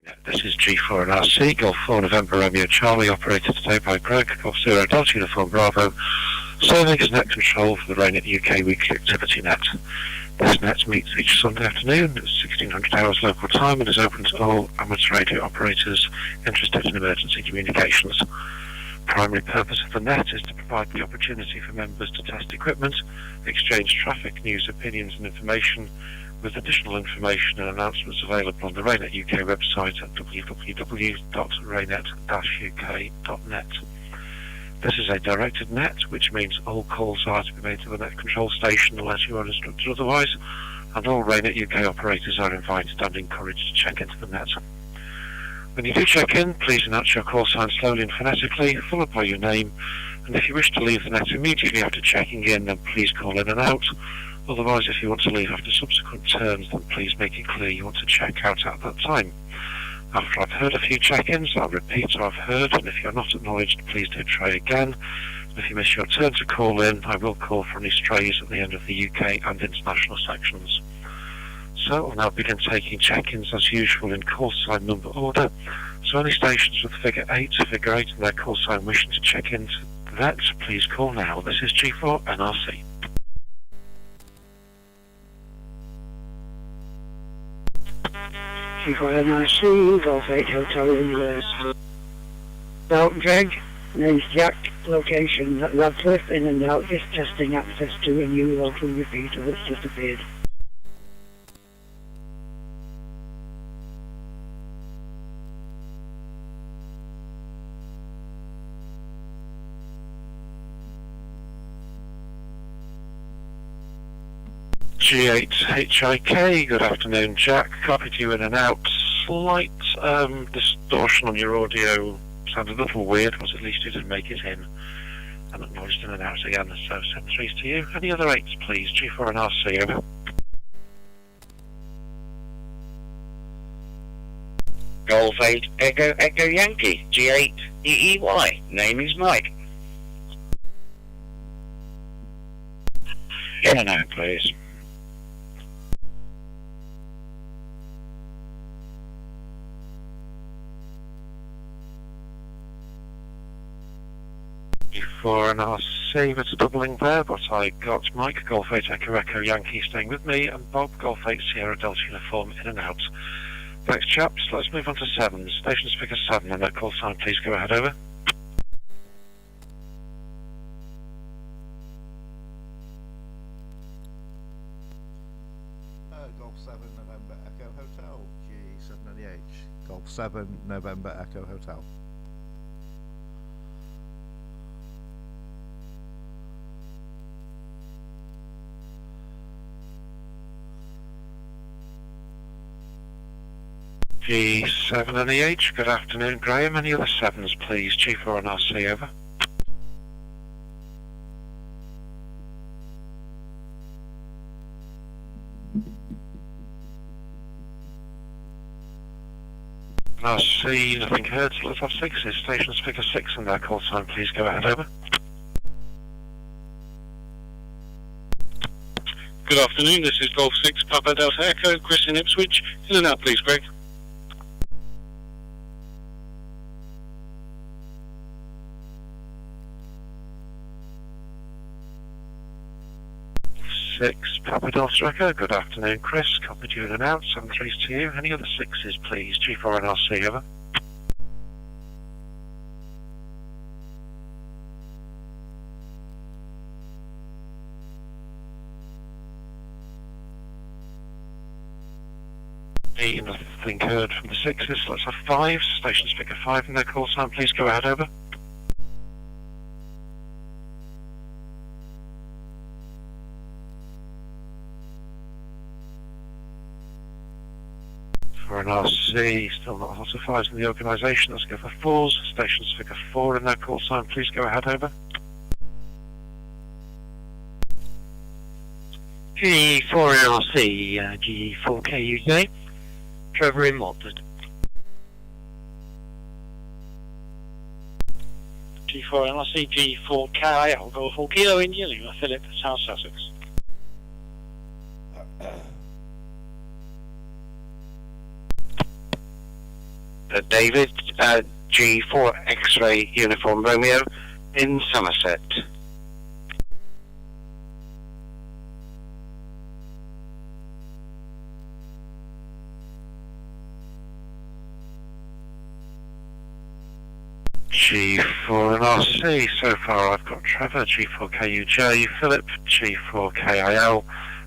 This is G4 and RC, Golf 4 November Romeo Charlie, operated today by Greg, Golf 0 Delta Uniform Bravo, serving as net control for the RAYNET-UK weekly activity net. This net meets each Sunday afternoon at 1600 hours local time and is open to all amateur radio operators interested in emergency communications. The primary purpose of the net is to provide the opportunity for members to test equipment, exchange traffic, news, opinions and information, with additional information and announcements available on the RAYNET-UK website at www.raynet-uk.net. This is a directed net, which means all calls are to be made to the net control station unless you are instructed otherwise, and all RAYNET-UK operators are invited and encouraged to check into the net. When you do check in, please announce your call sign slowly and phonetically, followed by your name, and if you wish to leave the net immediately after checking in, then please call in and out. Otherwise, if you want to leave after subsequent turns, then please make it clear you want to check out at that time. After I've heard a few check-ins, I'll repeat what I've heard, and if you're not acknowledged, please do try again. And if you miss your turn to call in, I will call for any strays at the end of the UK and international sections. So I'll now begin taking check-ins as usual in call sign number order. So any stations with figure 8 and their call sign wishing to check into that, please call now. This is G4 NRC. G4 NRC, Golf 8 Hotel Universe. Dalton Greg, name's Jack, location at Radcliffe, in and out, just testing access to a new local repeater that's just appeared. G8HIK, good afternoon Jack, copied you in and out. Slight distortion on your audio, sounded a little weird, but at least you did make it in and acknowledged in and out again, so 7-3s to you. Any other 8s please, G4 and RC, over. Golf 8 Echo Yankee, G8 EEY, name is Mike. In and out please. G4 and RC, it's a doubling there, but I got Mike, Golf 8 Echo Yankee staying with me, and Bob, Golf 8 Sierra Delta Uniform in and out. Thanks chaps, let's move on to 7s. Stations figure 7 and their call sign, please go ahead, over. Golf 7 November Echo Hotel, G7NEH. Golf 7 November Echo Hotel. G7NEH, good afternoon Graham. Any other 7s please, G4 and RC, over. RC, nothing heard, so let's have 6s. Stations figure 6 and their call sign, please go ahead, over. Good afternoon, this is Golf 6 Papa Delta Echo, Chris in Ipswich. In and out please, Greg. Papa Delta Echo, good afternoon Chris, copied you in and out, 7-3s to you. Any other 6s please, G4 and RC, over. Nothing heard from the 6s, let's have 5s. Stations figure 5 and their call sign, please go ahead, over. For an RC, still not a lot of 5s in the organisation, let's go for 4s. Stations figure 4 and their call sign, please go ahead, over. G4NRC, G4KUJ, Trevor in Watford. G4NRC, G4K, I'll go 4 Kilo India, Lima Philip, South Sussex. David, G4 X-ray Uniform Romeo in Somerset. G4 and RC, so far I've got Trevor, G4KUJ, Philip, G4KIL,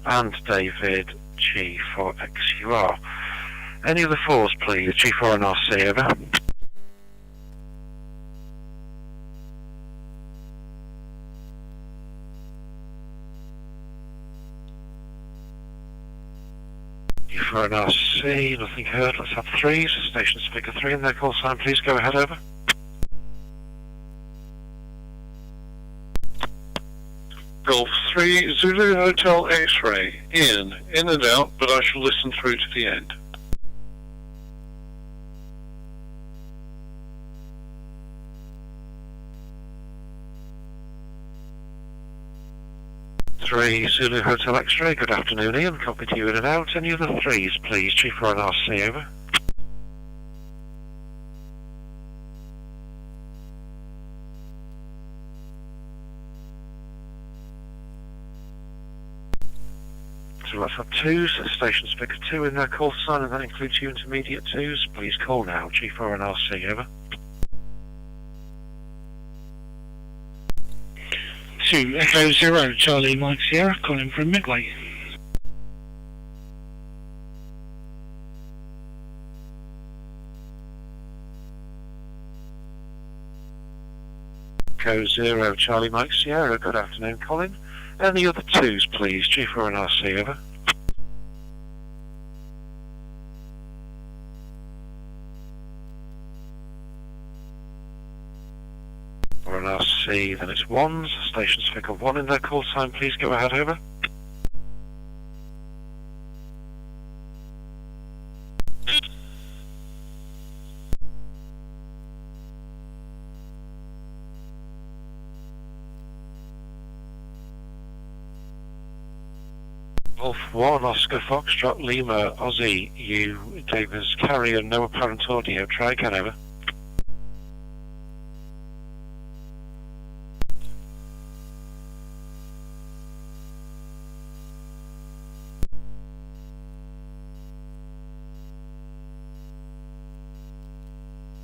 and David, G4XUR. Any of the fours, please, G4 and RC, over. G4 and RC, nothing heard, let's have threes, stations figure 3 and their call sign, please go ahead, over. Golf 3, Zulu Hotel X-ray, in and out, but I shall listen through to the end. Three, Zulu Hotel X-ray, good afternoon Ian, copy to you in and out, any of the threes please, G4 and RC, over. So let's have twos, station speaker 2 in their call sign, and that includes you intermediate twos. Please call now, G4 and RC, over. 2 Echo 0 Charlie Mike Sierra, calling from Midway. Echo 0 Charlie Mike Sierra, good afternoon Colin. Any other twos please, G4 and RC, over. Or an RC, then it's ones, stations figure 1 in their call sign, please go ahead, over. Golf 1, Oscar Foxtrot, Lima, Aussie, you, Davis, carrier, no apparent audio, try again, over.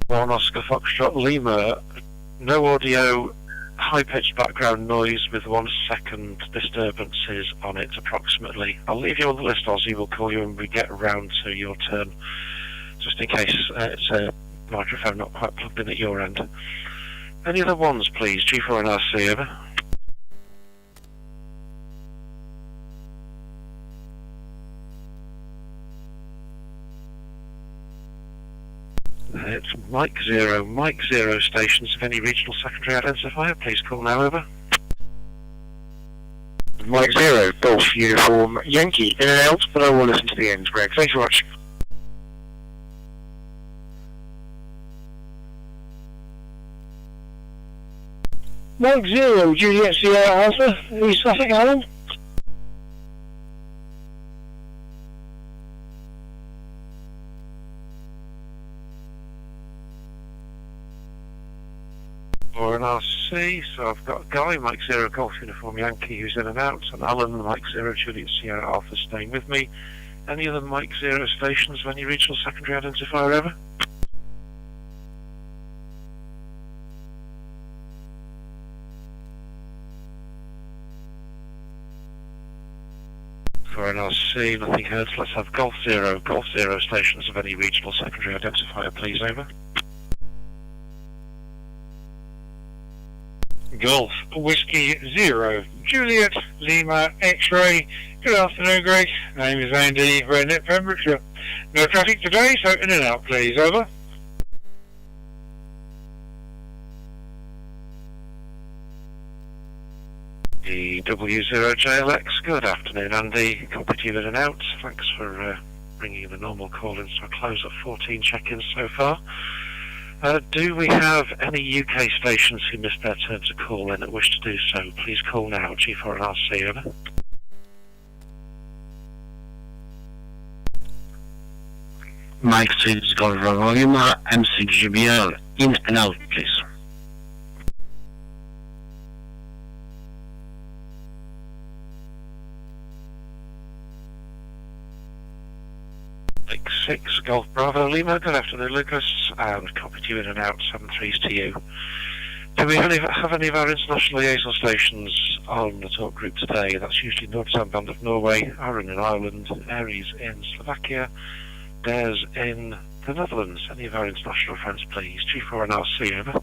One, Oscar Foxtrot, Lima, no audio, high-pitched background noise with 1 second disturbances on it approximately. I'll leave you on the list, Ozzy. We'll call you when we get around to your turn, just in case it's a microphone not quite plugged in at your end. Any other ones, please? G4 and RC, over. It's Mike 0 stations of any regional secondary identifier, please call now, over. Mike 0, Golf Uniform Yankee, in and out, but I will listen to the end, Greg. Thanks very much. Mike 0 Juliet Sierra Alpha, East Suffolk Island. Or an RC, so I've got Guy, Mike 0 Golf Uniform Yankee, who's in and out, and Alan, Mike 0 Juliet Sierra Alpha, staying with me. Any other Mike 0 stations of any regional secondary identifier, ever? For an RC, nothing heard, so let's have Golf 0 stations of any regional secondary identifier, please, over. Golf Whiskey 0 Juliet Lima X-ray. Good afternoon, Greg. Name is Andy, RAYNET Pembrokeshire. No traffic today, so in and out, please. Over. W0JLX, good afternoon, Andy. Copy to you in and out. Thanks for bringing the normal call-ins to a close at 14 check-ins so far. Do we have any UK stations who missed their turn to call in that wish to do so? Please call now, G4 and RC, over. Mike 6 Golf Bravo Lima, M6GBL, in and out, please. Mike 6 Golf Bravo Lima, good afternoon, Lucas, and copy to you in and out, 7-3s to you. Do we have any of our international liaison stations on the talk group today? That's usually North-South Band of Norway, Aaron in Ireland, Aries in Slovakia, Dares in the Netherlands. Any of our international friends, please. G4 and RC, over.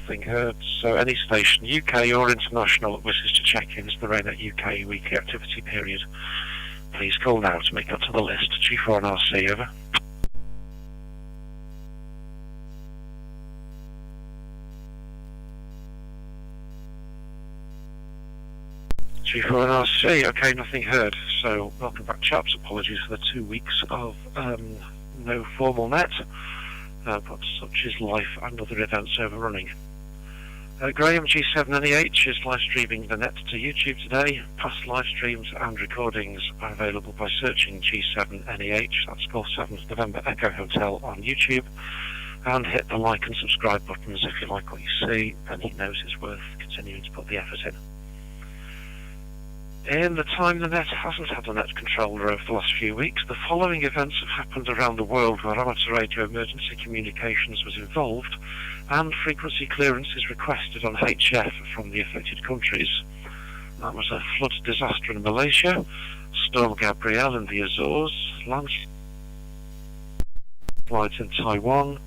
Nothing heard. So any station, UK or international, that wishes to check into the RAYNET-UK weekly activity period, please call now to make up to the list. G4 and RC, over. G4 and RC, okay, nothing heard. So welcome back, chaps. Apologies for the 2 weeks of no formal net, but such is life and other events overrunning. Graham, G7NEH is live streaming the net to YouTube today. Past live streams and recordings are available by searching G7NEH, that's Golf 7 November Echo Hotel on YouTube, and hit the like and subscribe buttons if you like what you see, and he knows it's worth continuing to put the effort in. In the time the net hasn't had a net controller over the last few weeks, the following events have happened around the world where amateur radio emergency communications was involved and frequency clearance is requested on HF from the affected countries. That was a flood disaster in Malaysia, Storm Gabrielle in the Azores, landslides in Taiwan,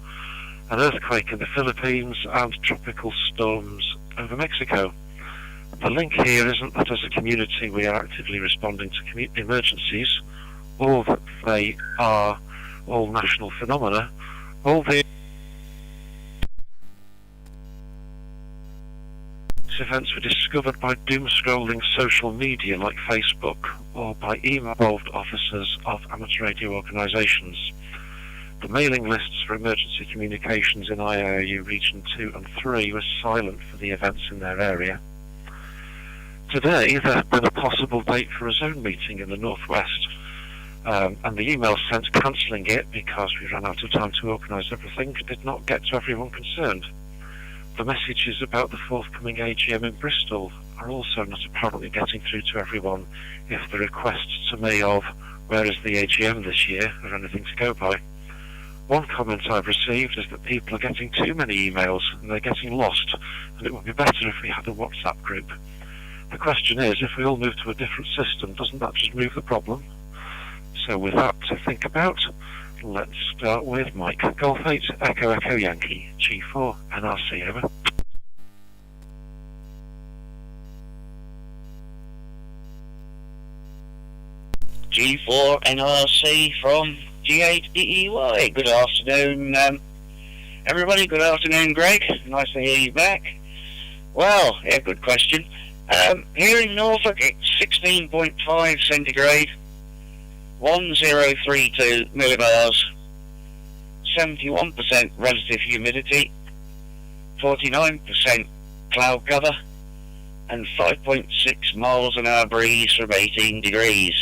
an earthquake in the Philippines, and tropical storms over Mexico. The link here isn't that as a community we are actively responding to emergencies, or that they are all national phenomena. All these events were discovered by doom-scrolling social media like Facebook, or by email-involved officers of amateur radio organisations. The mailing lists for emergency communications in IARU Region 2 and 3 were silent for the events in their area. Today there had been a possible date for a zone meeting in the northwest, and the email sent cancelling it because we ran out of time to organise everything did not get to everyone concerned. The messages about the forthcoming AGM in Bristol are also not apparently getting through to everyone if the requests to me of where is the AGM this year are anything to go by. One comment I've received is that people are getting too many emails and they're getting lost, and it would be better if we had a WhatsApp group. The question is, if we all move to a different system, doesn't that just move the problem? So with that to think about, let's start with Mike. Golf 8, Echo Echo Yankee, G4, NRC, over. G4 NRC from G8 EEY. Good afternoon, everybody. Good afternoon, Greg. Nice to hear you back. Well, yeah, good question. Here in Norfolk, it's 16.5 centigrade, 1032 millibars, 71% relative humidity, 49% cloud cover, and 5.6 miles an hour breeze from 18 degrees.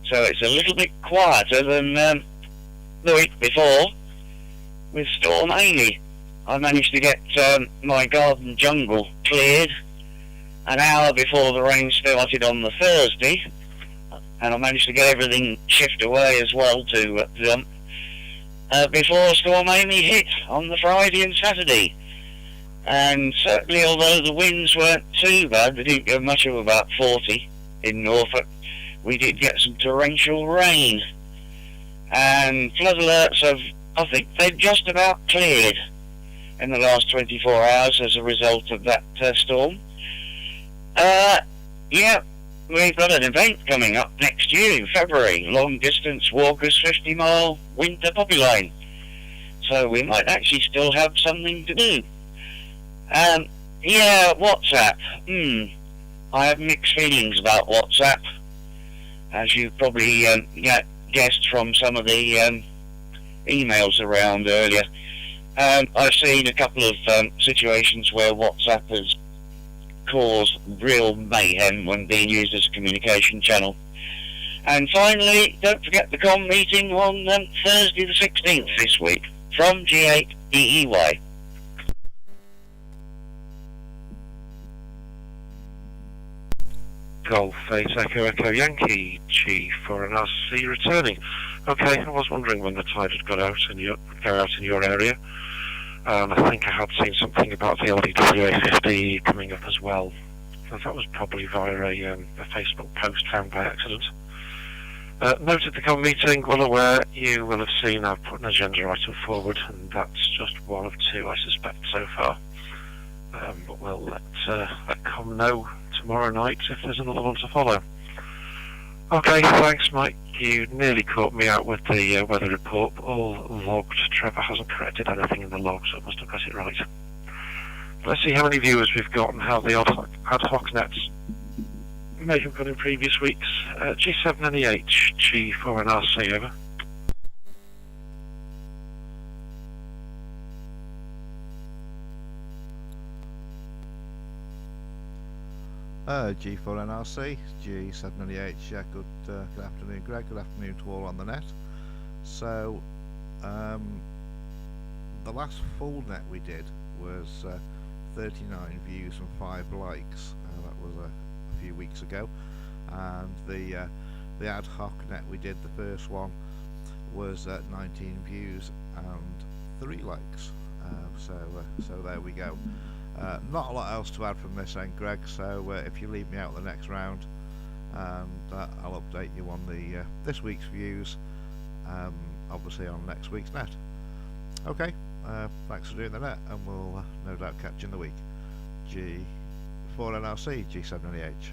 So it's a little bit quieter than the week before with Storm Amy. I managed to get my garden jungle cleared an hour before the rain started on the Thursday, and I managed to get everything shipped away as well to dump before Storm Amy hit on the Friday and Saturday. And certainly, although the winds weren't too bad, they didn't go much of about 40 in Norfolk, we did get some torrential rain. And flood alerts have, I think they've just about cleared in the last 24 hours as a result of that storm. Yeah, we've got an event coming up next year in February, long distance walkers 50-mile winter poppy line. So we might actually still have something to do. Yeah, WhatsApp. I have mixed feelings about WhatsApp, as you probably guessed from some of the emails around earlier. I've seen a couple of situations where WhatsApp has caused real mayhem when being used as a communication channel. And finally, don't forget the com meeting on Thursday the 16th this week from G8EEY. Golf 8 Echo Echo Yankee G4 and RC returning. Okay, I was wondering when the tide had got out in your area. I think I had seen something about the LDWA50 coming up as well. So that was probably via a Facebook post found by accident. Noted the com meeting, well aware, you will have seen I've put an agenda item forward, and that's just one of two I suspect so far. But we'll let com know tomorrow night if there's another one to follow. Okay, thanks Mike, you nearly caught me out with the weather report, but all logged. Trevor hasn't corrected anything in the log, so I must have got it right. Let's see how many viewers we've got and how the ad hoc nets may have gone in previous weeks. G7NEH, G4 and RC, over. G4 NRC, G7NEH, yeah, good afternoon Greg, good afternoon to all on the net. So, the last full net we did was 39 views and 5 likes, that was a few weeks ago, and the ad hoc net we did, the first one, was 19 views and 3 likes, so there we go. Not a lot else to add from this end, Greg, so if you leave me out the next round, and I'll update you on the this week's views, obviously on next week's net. Okay, thanks for doing the net, and we'll no doubt catch you in the week. G4 NRC, G7NEH.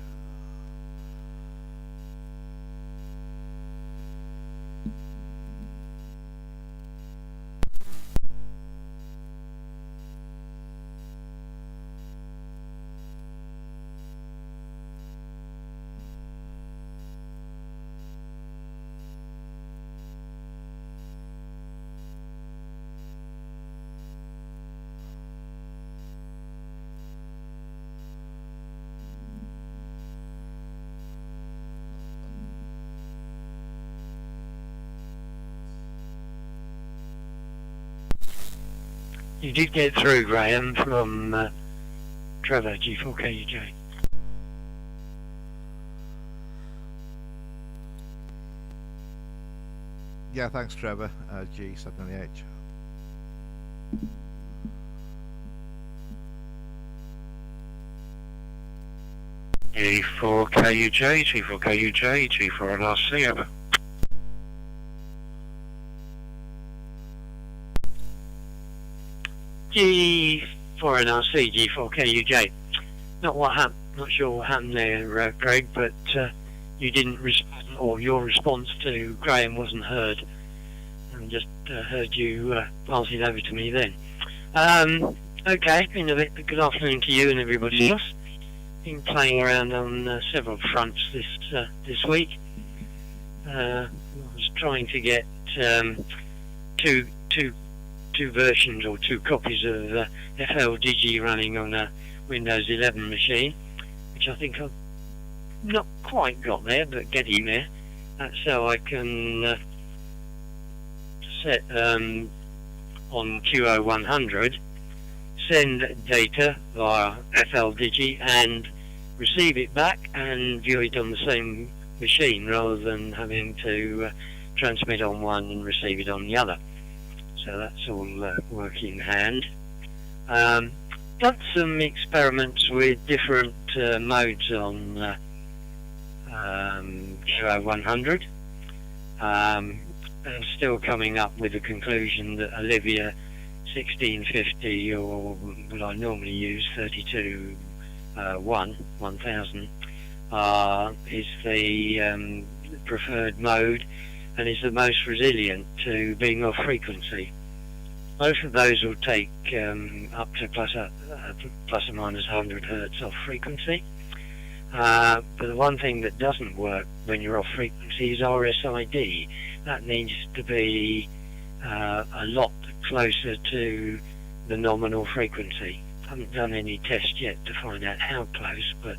You did get through, Graham, from Trevor, G4KUJ. Yeah, thanks Trevor, G7NEH. G4KUJ, G4KUJ, G4 and RC, over. G4NRC, G4KUJ. Not sure what happened there, Greg, but you didn't respond, or your response to Graham wasn't heard. I just heard you pass it over to me then. Okay, good afternoon to you and everybody else. Been playing around on several fronts this week. I was trying to get two versions or 2 copies of FL Digi running on a Windows 11 machine, which I think I've not quite got there, but getting there. That's so I can set on QO100, send data via FL Digi and receive it back and view it on the same machine rather than having to transmit on one and receive it on the other. So that's all work in hand. Done some experiments with different modes on QO100. I'm still coming up with the conclusion that Olivia 1650, or what I normally use 1000, is the preferred mode and is the most resilient to being off frequency. Both of those will take up to plus or minus 100 Hertz off frequency. But the one thing that doesn't work when you're off frequency is RSID. That needs to be a lot closer to the nominal frequency. I haven't done any tests yet to find out how close, but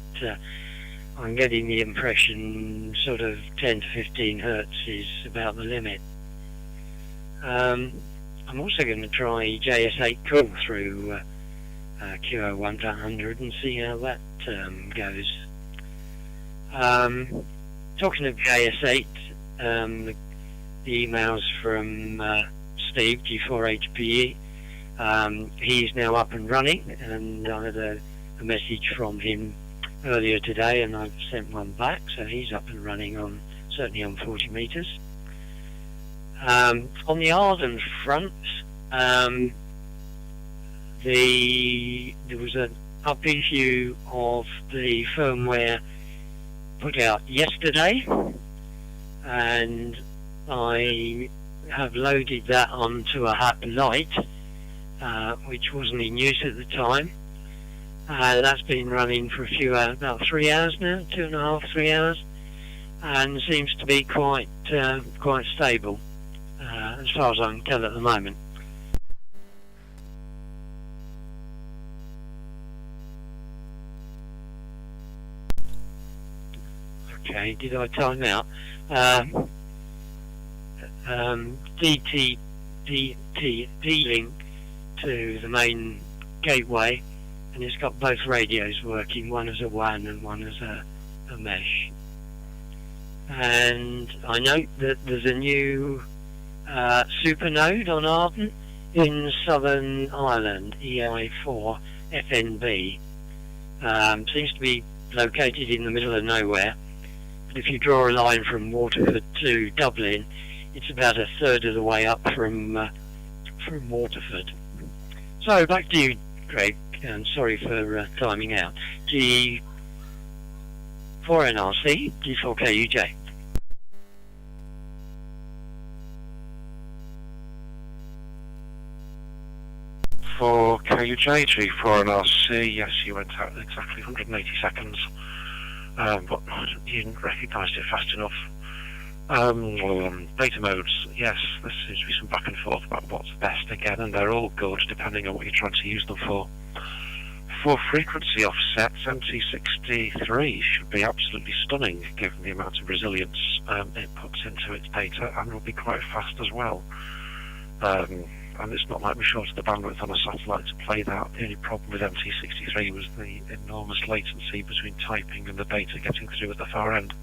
I'm getting the impression sort of 10 to 15 hertz is about the limit. I'm also going to try JS8 cool through QO1 to 100 and see how that goes. Talking of JS8, the emails from Steve, G4HPE, he's now up and running, and I had a message from him earlier today, and I've sent one back, so he's up and running certainly on 40 meters. On the Arden front, there was an up issue of the firmware put out yesterday, and I have loaded that onto a HAP Lite, which wasn't in use at the time. That's been running for a few hours, about 3 hours now, 2.5, 3 hours, and seems to be quite stable, as far as I can tell at the moment. Okay, did I time out? D-Link to the main gateway, and it's got both radios working, one as a WAN and one as a mesh. And I note that there's a new super node on Arden in Southern Ireland, EI4 FNB. Seems to be located in the middle of nowhere, but if you draw a line from Waterford to Dublin, it's about a third of the way up from Waterford. So back to you, Craig, and sorry for timing out. G4NRC, G4KUJ. For KUJ, G4NRC, yes, you went out in exactly 180 seconds, but you didn't recognise it fast enough. Data modes, yes, there seems to be some back and forth about what's best again, and they're all good depending on what you're trying to use them for. For frequency offsets, MT63 should be absolutely stunning given the amount of resilience it puts into its data, and will be quite fast as well. And it's not like we're short of the bandwidth on a satellite to play that. The only problem with MT63 was the enormous latency between typing and the data getting through at the far end.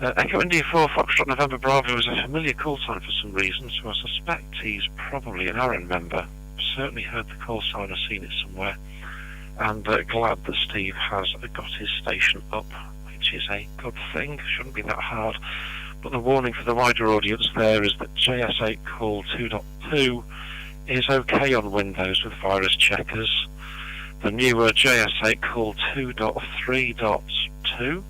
Echo India 4 Foxtrot November Bravo is a familiar call sign for some reason, so I suspect he's probably an ARIN member. Certainly heard the call sign or seen it somewhere, and glad that Steve has got his station up, which is a good thing. Shouldn't be that hard. But the warning for the wider audience there is that JS8 Call 2.2 is okay on Windows with virus checkers. The newer JS8 Call 2.3.2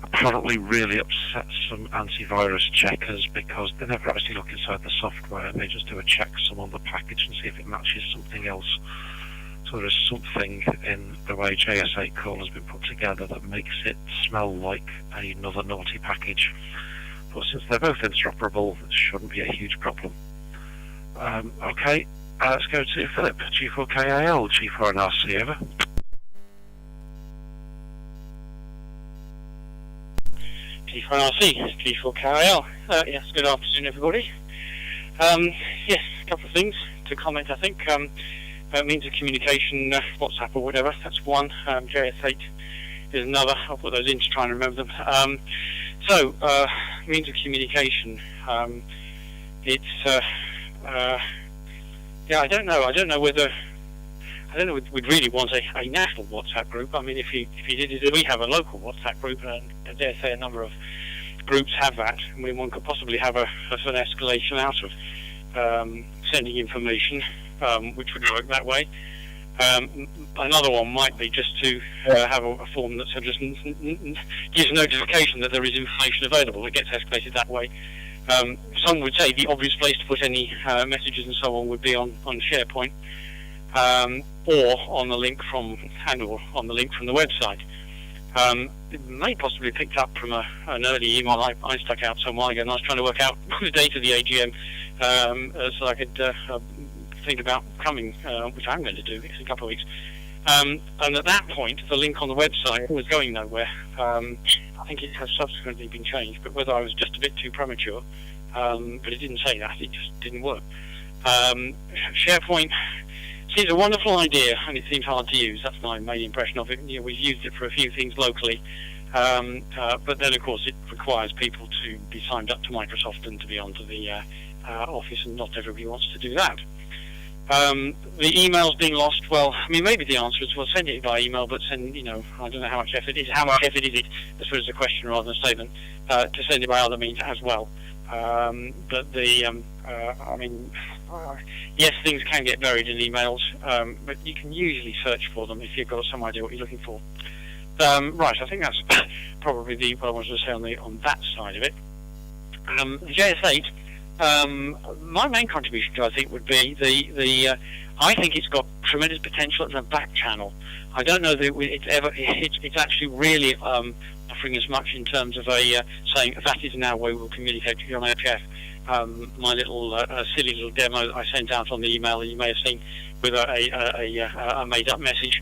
apparently really upsets some antivirus checkers because they never actually look inside the software. They just do a checksum on the package and see if it matches something else. So there is something in the way JS8 Call has been put together that makes it smell like another naughty package. But since they're both interoperable, it shouldn't be a huge problem. Okay, let's go to Philip, G4KAL, G4NRC, over. G4NRC, G4KAL. Yes, good afternoon, everybody. Yes, a couple of things to comment, I think. Means of communication, WhatsApp or whatever, that's one. JS8 is another. I'll put those in to try and remember them. Means of communication. I don't know whether we'd really want a national WhatsApp group. I mean, if you did it, we have a local WhatsApp group, and I dare say a number of groups have that. I mean, one could possibly have an escalation out of sending information, which would work that way. Another one might be just to have a form that just gives notification that there is information available. It gets escalated that way. Some would say the obvious place to put any messages and so on would be on SharePoint, or on the link from the website. It may possibly picked up from an early email I stuck out some while ago, and I was trying to work out the date of the AGM so I could think about coming, which I'm going to do in a couple of weeks. And at that point, the link on the website was going nowhere. I think it has subsequently been changed, but whether I was just a bit too premature, but it didn't say that, it just didn't work. SharePoint seems a wonderful idea, and it seems hard to use. That's my main impression of it. We've used it for a few things locally, but then of course it requires people to be signed up to Microsoft and to be onto the Office, and not everybody wants to do that. The emails being lost, well, I mean, maybe the answer is, well, send it by email, but send, I don't know how much effort is. How much effort is it, as far as a question rather than a statement, to send it by other means as well? But yes, things can get buried in emails, but you can usually search for them if you've got some idea what you're looking for. Right, I think that's probably what I wanted to say on that side of it. The JS8. My main contribution to, I think, would be I think it's got tremendous potential as a back channel. I don't know that it's actually really offering as much in terms of saying that is now where we'll communicate with you on HF. My little silly little demo that I sent out on the email that you may have seen with a made-up message,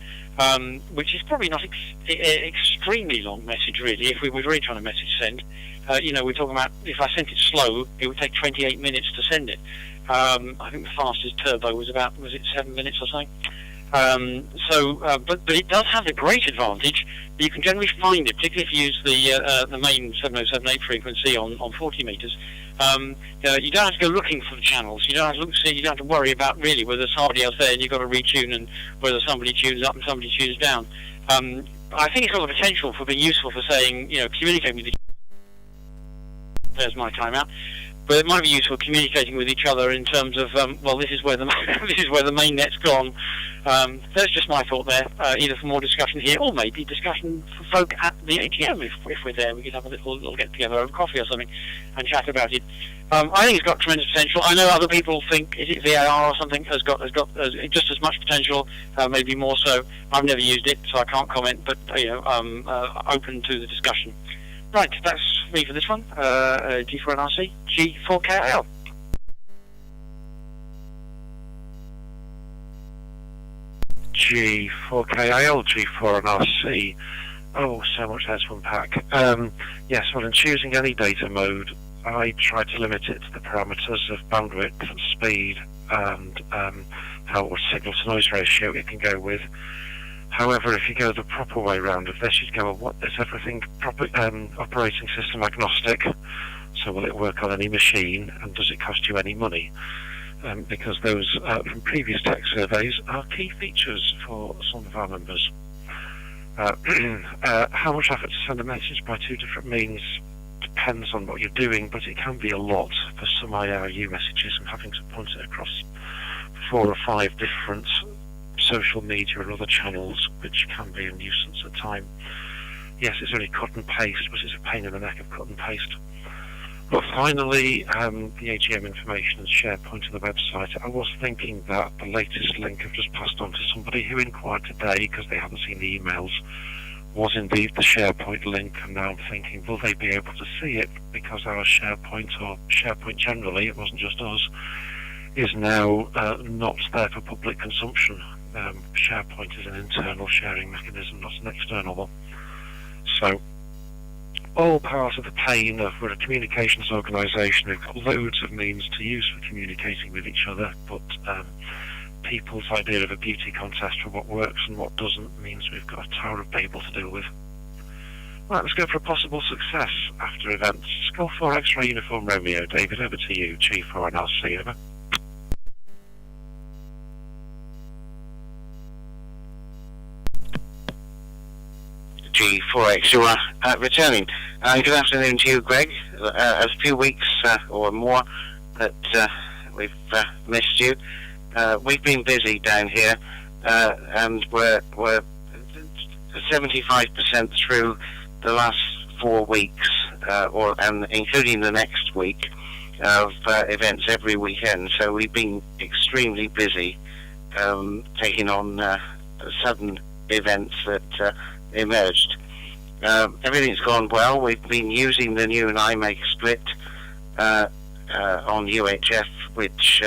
which is probably not extremely long message really. If we were really trying to message send, we're talking about, if I sent it slow, it would take 28 minutes to send it. I think the fastest turbo was 7 minutes or something. But it does have the great advantage that you can generally find it, particularly if you use the main 7078 frequency on 40 meters. You don't have to go looking for the channels. You don't have to worry about really whether there's somebody else there and you've got to retune, and whether somebody tunes up and somebody tunes down. I think it's got the potential for being useful for saying, communicating with each other. There's my timeout. But it might be useful communicating with each other in terms of, this is where the main net's gone. That's just my thought there. Either for more discussion here, or maybe discussion for folk at the ATM. If we're there, we could have a little get together over coffee or something, and chat about it. I think it's got tremendous potential. I know other people think, is it VAR or something, has got just as much potential, maybe more so. I've never used it, so I can't comment. But open to the discussion. Right, that's me for this one. G4NRC, G4KIL. G4KIL, G4NRC. Oh, so much there to unpack. Yes, well, in choosing any data mode, I try to limit it to the parameters of bandwidth and speed and what signal to noise ratio it can go with. However, if you go the proper way round of this, you'd go, well, is everything operating system agnostic? So will it work on any machine, and does it cost you any money? Because those, from previous tech surveys, are key features for some of our members. How much effort to send a message by two different means depends on what you're doing, but it can be a lot for some IRU messages, and having to punt it across 4 or 5 different social media and other channels, which can be a nuisance at time. Yes, it's only cut and paste, but it's a pain in the neck of cut and paste. But finally, the AGM information and SharePoint on the website. I was thinking that the latest link I've just passed on to somebody who inquired today, because they hadn't seen the emails, was indeed the SharePoint link, and now I'm thinking, will they be able to see it, because our SharePoint, or SharePoint generally, it wasn't just us, is now not there for public consumption. SharePoint is an internal sharing mechanism, not an external one. So, all part of the pain of, we're a communications organisation, we've got loads of means to use for communicating with each other, but people's idea of a beauty contest for what works and what doesn't means we've got a Tower of Babel to deal with. Right, let's go for a possible success after events. Skull 4 X-Ray Uniform Romeo. David, over to you. G4NRC, over. G4X, you are returning. Good afternoon to you, Greg. A few weeks or more that we've missed you. We've been busy down here, and we're 75% through the last 4 weeks, and including the next week of events every weekend. So we've been extremely busy taking on sudden events that emerged. Everything's gone well. We've been using the new iMake split on UHF, which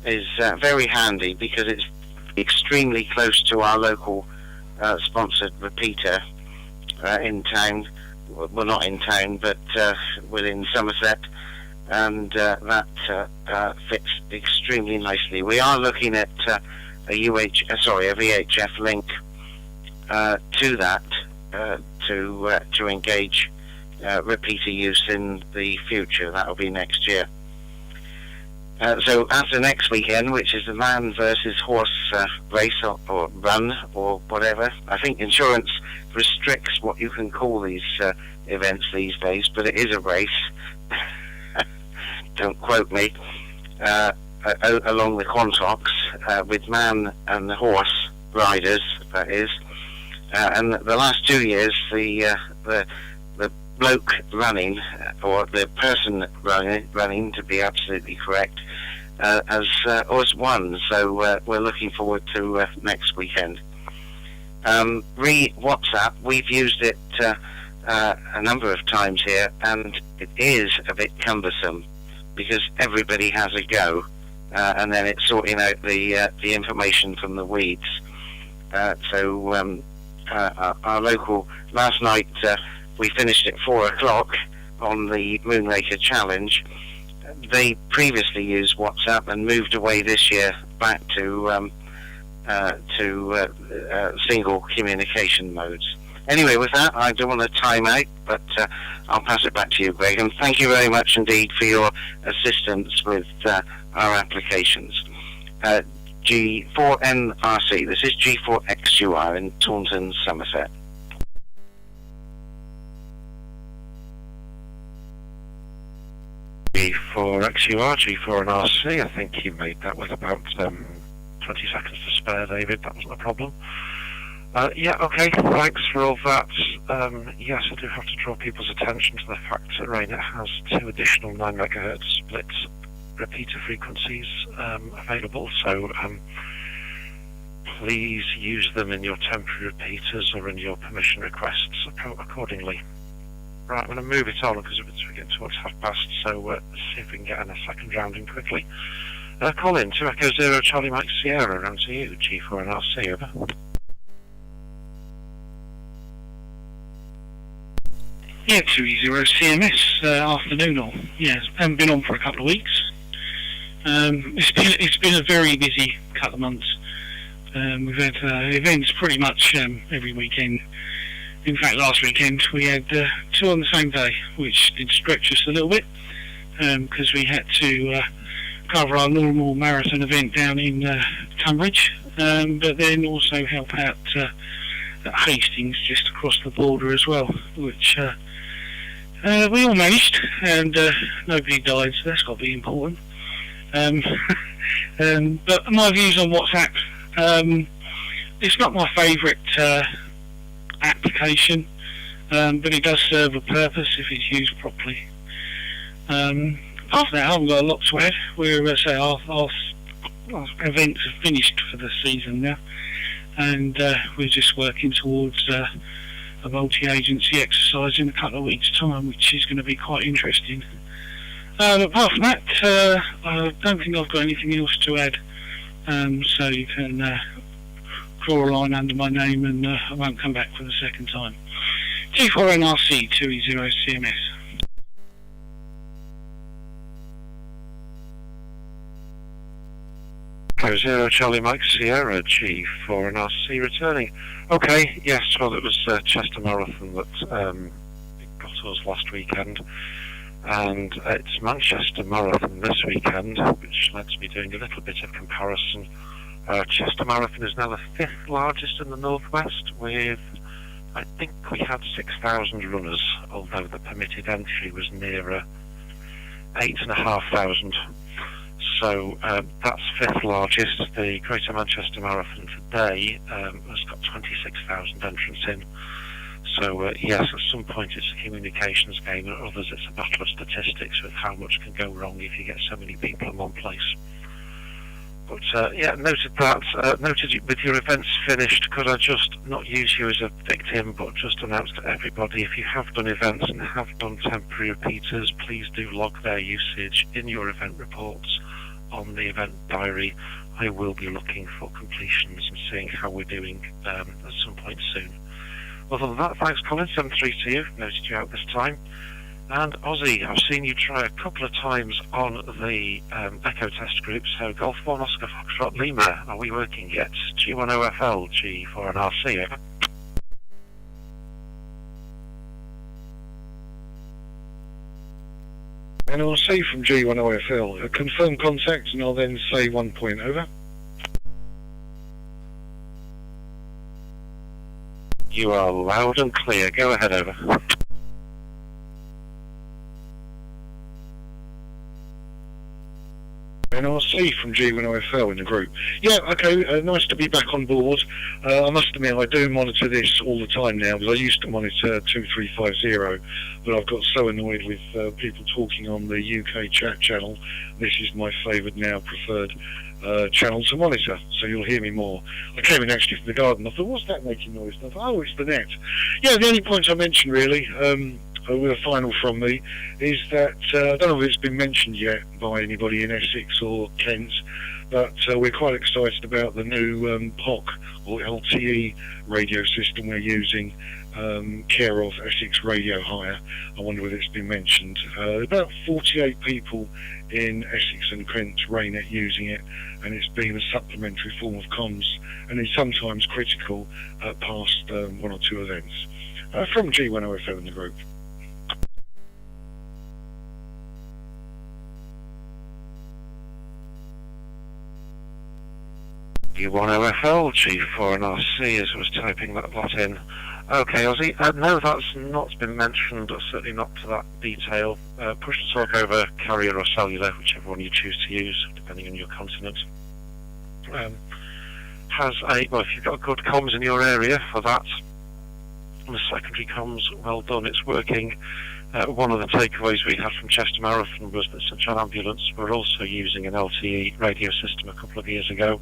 is very handy because it's extremely close to our local sponsored repeater in town. Well, not in town, but within Somerset, and that fits extremely nicely. We are looking at a VHF link to that to engage repeater use in the future. That will be next year. So after next weekend, which is the man versus horse race or run or whatever, I think insurance restricts what you can call these events these days, but it is a race. Don't quote me. Along the Quantocks with man and the horse riders, that is. And the last 2 years, the bloke running, or the person running to be absolutely correct, has won. So we're looking forward to next weekend. WhatsApp, we've used it a number of times here, and it is a bit cumbersome because everybody has a go, and then it's sorting out the information from the weeds. So our local, last night we finished at 4 o'clock on the Moonraker Challenge. They previously used WhatsApp and moved away this year back to single communication modes. Anyway, with that, I don't want to time out, but I'll pass it back to you, Greg, and thank you very much indeed for your assistance with our applications. G4NRC, this is G4XUR in Taunton, Somerset. G4XUR, G4NRC, I think you made that with about 20 seconds to spare, David. That wasn't a problem. Yeah, okay, thanks for all that. Yes, I do have to draw people's attention to the fact that RAYNET has 2 additional 9 MHz split repeater frequencies available, so please use them in your temporary repeaters or in your permission requests accordingly. Right, I'm going to move it on because we're getting towards past, so let's see if we can get in a second round in quickly. Colin, 2 Echo 0 Charlie Mike Sierra, round to you, G4NRC, over. Yeah, 2E0 CMS, afternoon all. Yeah, haven't been on for a couple of weeks. It's been a very busy couple of months. We've had events pretty much every weekend. In fact, last weekend we had 2 on the same day, which did stretch us a little bit because we had to cover our normal marathon event down in Tunbridge, but then also help out at Hastings just across the border as well, which we all managed, and nobody died, so that's got to be important. But my views on WhatsApp, it's not my favourite application, but it does serve a purpose if it's used properly. Apart from that, I haven't got a lot to add. We're say our events are finished for the season now, and we're just working towards a multi-agency exercise in a couple of weeks' time, which is going to be quite interesting. Apart from that, I don't think I've got anything else to add, so you can draw a line under my name and I won't come back for the second time. G4NRC 2E0 CMS. Echo 0 Charlie Mike Sierra, G4NRC returning. Okay, yes, well it was Chester Marathon that got us last weekend, and it's Manchester Marathon this weekend, which lets me doing a little bit of comparison. Chester Marathon is now the 5th largest in the Northwest, with, I think we had 6,000 runners, although the permitted entry was nearer 8,500. So that's 5th largest. The Greater Manchester Marathon today has got 26,000 entrants in. So yes, at some point it's a communications game, and at others it's a battle of statistics with how much can go wrong if you get so many people in one place. But yeah, noted that. Noted with your events finished, could I just not use you as a victim, but just announce to everybody, if you have done events and have done temporary repeaters, please do log their usage in your event reports on the event diary. I will be looking for completions and seeing how we're doing at some point soon. Other than that, thanks Colin, 7-3 to you, noted you out this time. And Ozzy, I've seen you try a couple of times on the Echo test group, so Golf 1 Oscar Foxtrot Lima, are we working yet? G10FL, G4 and RC, over. And I'll say from G10FL, confirm contact, and I'll then say 1 point, over. You are loud and clear, go ahead, over. And I'll see from G10FL in the group. Yeah, okay, nice to be back on board. I must admit, I do monitor this all the time now, because I used to monitor 2350, but I've got so annoyed with people talking on the UK chat channel. This is my favourite now, preferred channel to monitor, so you'll hear me more. I came in actually from the garden. I thought, what's that making noise? And I thought, oh, it's the net. Yeah, the only point I mentioned really, with a final from me, is that I don't know if it's been mentioned yet by anybody in Essex or Kent, but we're quite excited about the new POC or LTE radio system we're using, care of Essex Radio Hire. I wonder whether it's been mentioned. About 48 people in Essex and Kent RAYNET using it, and it's been a supplementary form of comms, and is sometimes critical past 1 or 2 events. From G10FL in the group. U10FL, G4 and RC, as I was typing that lot in. Okay, Ozzy, no, that's not been mentioned, certainly not to that detail. Push to talk over carrier or cellular, whichever one you choose to use, depending on your continent. Well, if you've got good comms in your area for that, and the secondary comms, well done, it's working. One of the takeaways we had from Chester Marathon was that St John Ambulance were also using an LTE radio system a couple of years ago,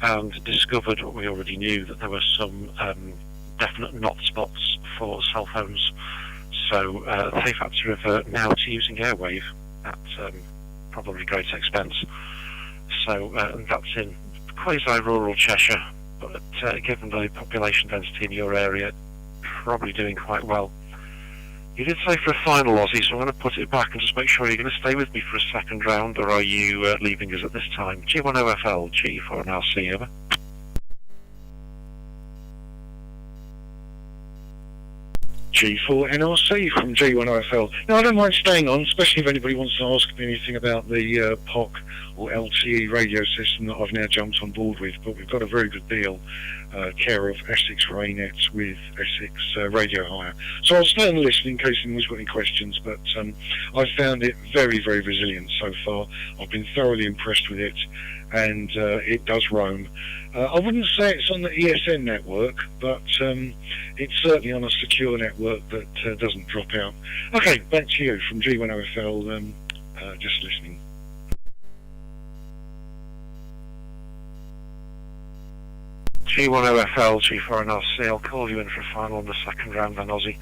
and discovered what we already knew, that there were some definite not spots for cell phones. So they've had to revert now to using airwave at probably great expense. So that's in quasi-rural Cheshire, but given the population density in your area, probably doing quite well. You did say for a final, Ozzy, so I'm going to put it back and just make sure you're going to stay with me for a second round, or are you leaving us at this time? G10FL, G4 and RC, over. G4 NRC from G10FL. Now, I don't mind staying on, especially if anybody wants to ask me anything about the POC or LTE radio system that I've now jumped on board with, but we've got a very good deal, care of Essex RAYNET with Essex Radio Hire. So I'll stay on the list in case anyone's got any questions, but I've found it very, very resilient so far. I've been thoroughly impressed with it, and it does roam. I wouldn't say it's on the ESN network, but it's certainly on a secure network that doesn't drop out. Okay, back to you from G10FL, just listening. G10FL, G4 and RC, I'll call you in for a final on the second round then, Ozzy.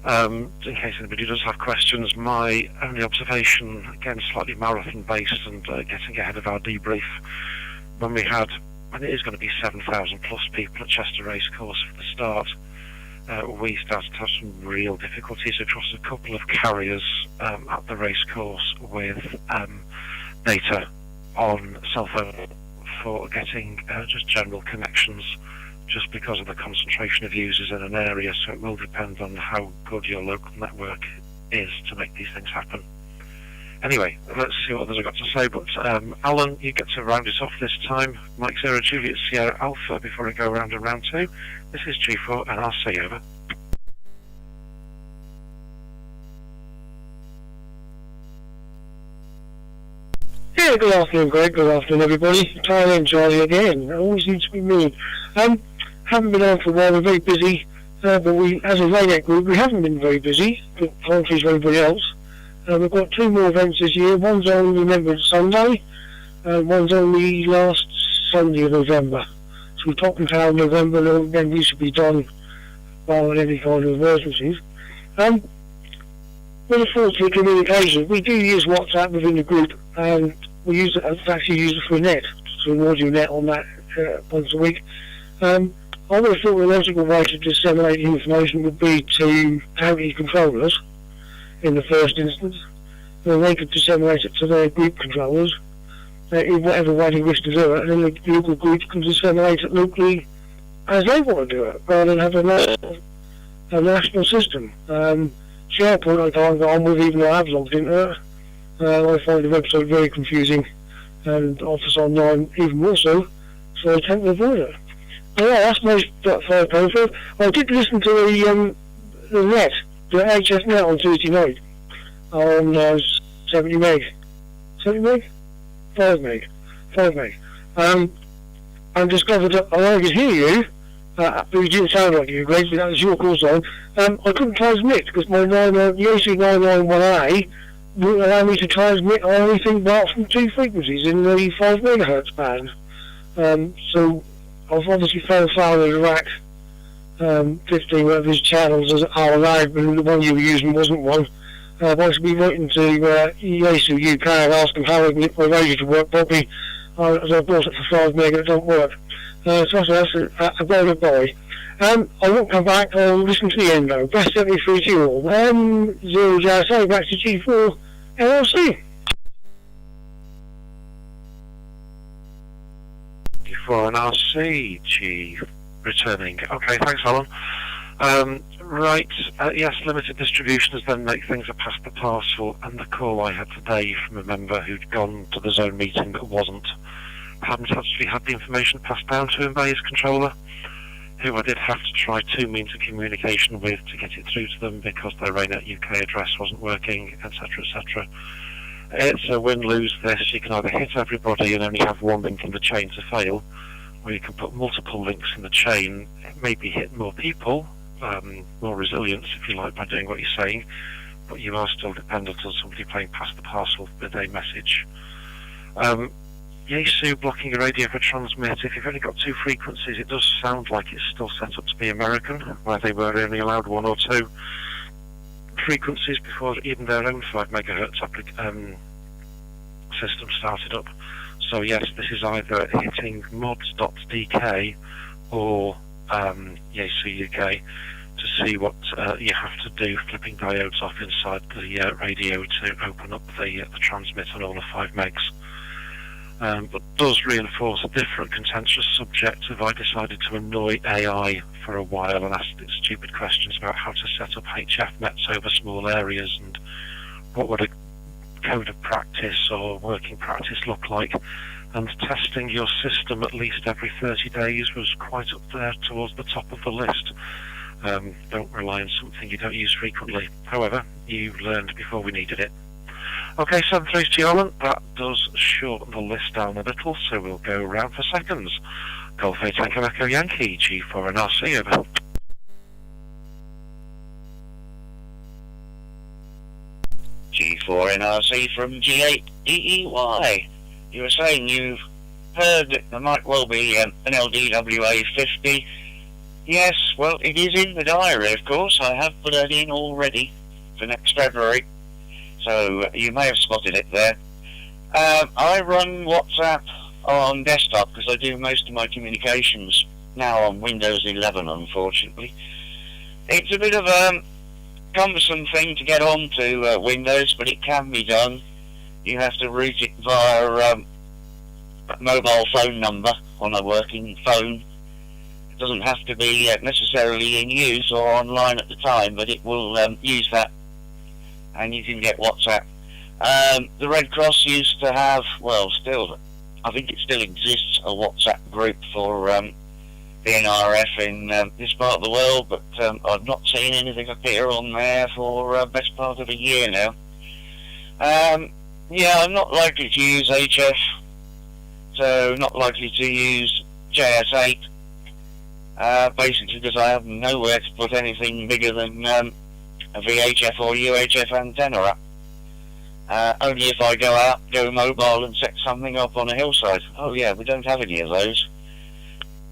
In case anybody does have questions, my only observation, again slightly marathon based and getting ahead of our debrief, when we had, and it is going to be 7,000 plus people at Chester Racecourse for the start, we started to have some real difficulties across a couple of carriers at the racecourse with data on cell phone for getting just general connections, just because of the concentration of users in an area. So it will depend on how good your local network is to make these things happen. Anyway, let's see what others have got to say, but Alan, you get to round it off this time. Mike Zero Juliet Sierra Alpha before I go round and round 2. This is G4 and RC, over. Yeah, good afternoon, Greg. Good afternoon, everybody. Tyler and Charlie again. It always seems to be me. Haven't been on for a while. We're very busy, but we, as a RAYNET group, we haven't been very busy. But apologies for everybody else. We've got 2 more events this year. One's on Remembrance Sunday, One's only last Sunday of November. So we popped in town in November, and then we should be done barring any kind of emergencies. With the fortune of communication, we do use WhatsApp within the group, and we use it, actually use it for net, so an audio net on that once a week. I would have thought the logical way to disseminate information would be to county controllers in the first instance, and they could disseminate it to their group controllers in whatever way they wish to do it, and then the local group can disseminate it locally as they want to do it, rather than have a national system. SharePoint I can't get on with, even though I've logged into it. I find the website very confusing, and Office Online even more so I tend to avoid it. But yeah, that's my fire profile. I did listen to the net, the HS net on Tuesday night, on 70 meg. 70 meg? 5 meg. 5 meg. And discovered that I could hear you, but you didn't sound like you, Greg, but that was your call sign. I couldn't transmit because my AC 991A wouldn't allow me to transmit on anything apart from 2 frequencies in the 5 megahertz band. So I've obviously fell foul of the rack 15 whatever his channels are allowed, but the one you were using wasn't one. I should be writing to EASU UK and ask them how I can get my radio to work properly, as I bought it for 5 meg and it don't work. So that's a golden boy. I won't come back, I'll listen to the end though. Best 73 to you all. 0 JSA back to G4 LLC. For an RCG returning. Okay, thanks, Alan. Right, yes, limited distributions then make things a past the parcel, and the call I had today from a member who'd gone to the zone meeting but hadn't actually had the information passed down to him by his controller, who I did have to try 2 means of communication with to get it through to them because their RAYNET-UK address wasn't working, etc., etc. It's a win-lose this. You can either hit everybody and only have one link in the chain to fail, or you can put multiple links in the chain, maybe hit more people, more resilience if you like by doing what you're saying, but you are still dependent on somebody playing past the parcel with a message. Yaesu blocking your radio for transmit. If you've only got 2 frequencies, it does sound like it's still set up to be American, where they were only allowed 1 or 2 frequencies before even their own 5 megahertz system started up. So yes, this is either hitting mods.dk or Yaesu UK to see what you have to do, flipping diodes off inside the radio to open up the transmit on all the 5 megs. But does reinforce a different contentious subject of I decided to annoy AI for a while and asked it stupid questions about how to set up HF nets over small areas and what would a code of practice or working practice look like, and testing your system at least every 30 days was quite up there towards the top of the list. Don't rely on something you don't use frequently. However, you learned before we needed it. Okay, 7-3 to Alan. That does shorten the list down a little, so we'll go round for seconds. Golf 8 Tango Echo Yankee, G4 and RC, over. G4 NRC from G8 EEY. You were saying you've heard that there might well be an LDWA 50. Yes, well, it is in the diary, of course. I have put that in already for next February. So you may have spotted it there. I run WhatsApp on desktop because I do most of my communications now on Windows 11, unfortunately. It's a bit of a cumbersome thing to get onto Windows, but it can be done. You have to route it via a mobile phone number on a working phone. It doesn't have to be necessarily in use or online at the time, but it will use that, and you can get WhatsApp. The Red Cross used to have, well, still, I think it still exists, a WhatsApp group for the NRF in this part of the world, but I've not seen anything appear on there for best part of a year now. Yeah, I'm not likely to use HF, so not likely to use JS8, basically because I have nowhere to put anything bigger than a VHF or UHF antenna up. only if I go out, go mobile and set something up on a hillside. Oh yeah, we don't have any of those.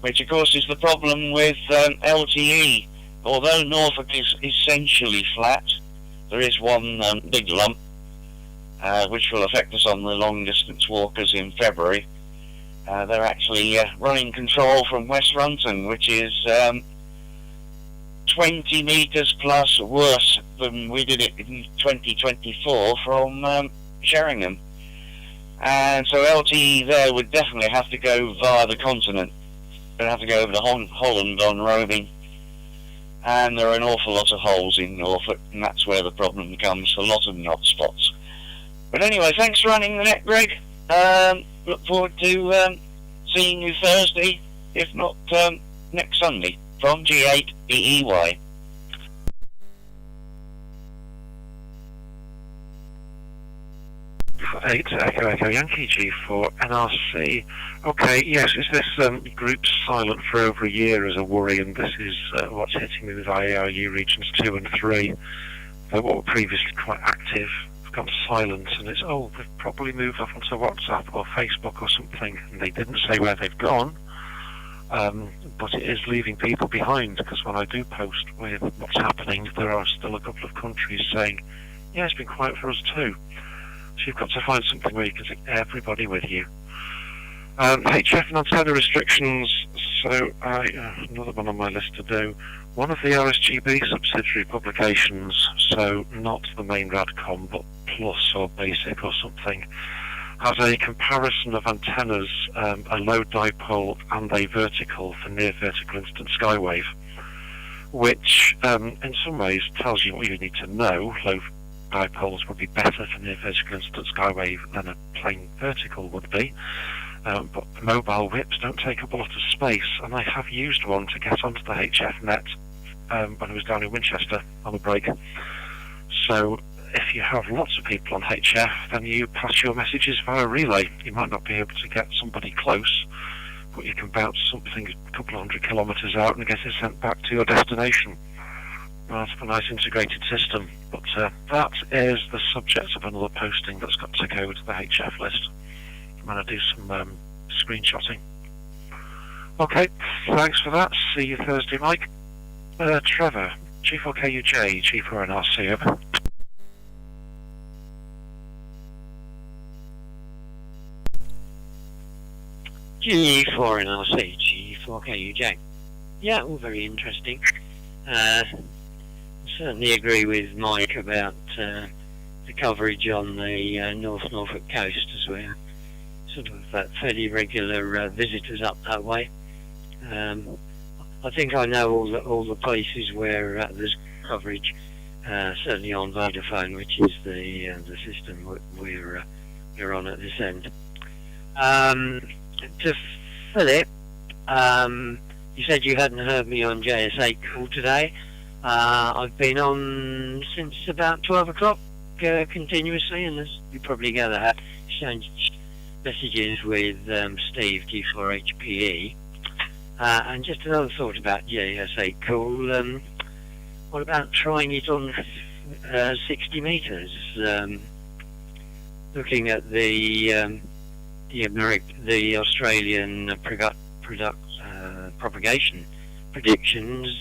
Which of course is the problem with LTE. Although Norfolk is essentially flat, there is one big lump which will affect us on the long distance walkers in February. They're actually running control from West Runton, which is 20 metres plus worse than we did it in 2024 from Sheringham. And so LTE there would definitely have to go via the continent. They'd have to go over to Holland on roaming. And there are an awful lot of holes in Norfolk, and that's where the problem comes, a lot of knot spots. But anyway, thanks for running the net, Greg. Look forward to seeing you Thursday, if not next Sunday, from G8 EEY. Eight Echo Yankee G4 NRC. Okay, yes, is this group silent for over a year as a worry, and this is what's hitting me with IARU regions 2 and 3. What were previously quite active have gone silent, and it's, they've probably moved off onto WhatsApp or Facebook or something, and they didn't say where they've gone, but it is leaving people behind, because when I do post with what's happening, there are still a couple of countries saying, yeah, it's been quiet for us too. So you've got to find something where you can take everybody with you. HF and antenna restrictions, so another one on my list to do. One of the RSGB subsidiary publications, so not the main Radcom, but Plus or Basic or something, has a comparison of antennas, a low dipole and a vertical for near vertical instant skywave, which in some ways tells you what you need to know. Low dipoles would be better for near vertical instant skywave than a plain vertical would be, but mobile whips don't take up a lot of space, and I have used one to get onto the HF net when I was down in Winchester on a break. So if you have lots of people on HF, then you pass your messages via relay. You might not be able to get somebody close, but you can bounce something a couple of 100 kilometres out and get it sent back to your destination. That's a nice integrated system, but that is the subject of another posting that's got to go to the HF list. I'm going to do some screenshotting. Okay, thanks for that. See you Thursday, Mike. Trevor, G4KUJ, G4NRC, over. G4NRC, G4KUJ. Yeah, all very interesting. Certainly agree with Mike about the coverage on the North Norfolk coast, as we're sort of fairly regular visitors up that way. I think I know all the places where there's coverage, certainly on Vodafone, which is the system we're on at this end. To Philip, you said you hadn't heard me on JS8 call today. I've been on since about 12 o'clock continuously, and as you probably gather, I exchanged messages with Steve, G4HPE. And just another thought about JS8 call. What about trying it on 60 metres? Looking at the Australian propagation predictions,